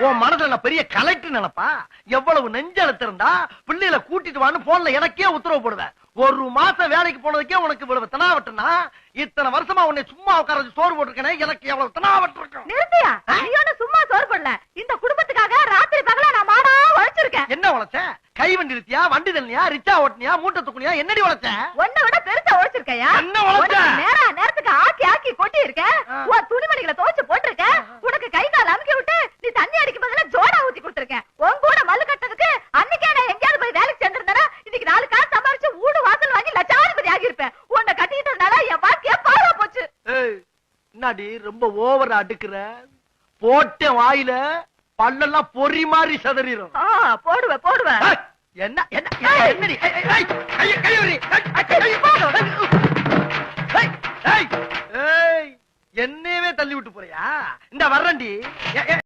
உன் மனசுல நான் பெரிய கலெக்டர் நினைப்பா? எவ்வளவு நெஞ்செழுத்து இருந்தா பிள்ளைகளை கூட்டிட்டு வான்னு போன்ல எனக்கே உத்தரவு போடுவேன். ஒரு மாசம் வேலைக்கு போனதுக்கே உனக்கு இவ்வளவு தனாவட்டுனா, இத்தனை வருஷமா உன்னை சும்மா உட்கார வச்சு சோறு போட்டிருக்கேனே, எனக்கு எவ்வளவு தனாவட்டு இருக்கும். நிறுத்தியா? நீ ஒண்ணு சும்மா சோறு போடல. இந்த குடும்பத்துக்காக ராத்திரி பகலா நான் மாடா உழைச்சிருக்கேன். என்ன உழைச்ச? கை வண்டி நிறுத்தியா, வண்டி தள்ளியா, ரிச்சா ஓட்டினியா, மூட்டை தூக்குனியா, என்னடி உழைச்ச? ஒன்ன விட பெருசா உழைச்சிருக்கையா? என்ன உழைச்ச? நேரத்துக்கு ஆக்கி ஆக்கி கொட்டி இருக்க. உன் துணிமணிகளை துவைச்சு போட்டிருக்க. உனக்கு கை கால் அமுக்கி விட்டு நீ தண்ணி அடிக்கும் பதிலா ஜோடா ஊத்தி கொடுத்திருக்க. உன் கூட மல்லு கட்டதுக்கு அன்னைக்கே நான் எங்கேயாவது போய் வேலைக்கு சென்றிருந்தா இன்னைக்கு 4 காசு சம்பாரிச்சு வீடு வாசல் வாங்கி லட்சாதிபதி ஆகியிருப்பேன். உன்னை கட்டிக்கிட்டதுனால என் வாழ்க்கைய பாழா போச்சு. என்னடி ரொம்ப ஓவரா அடுக்குற? போட்ட வாயில பல்லெல்லாம் பொறி மாதிரி சதறிடும். போடுவேன். என்ன என்னடி என்னையவே தள்ளி விட்டு போறியா? இந்த வர்றண்டி.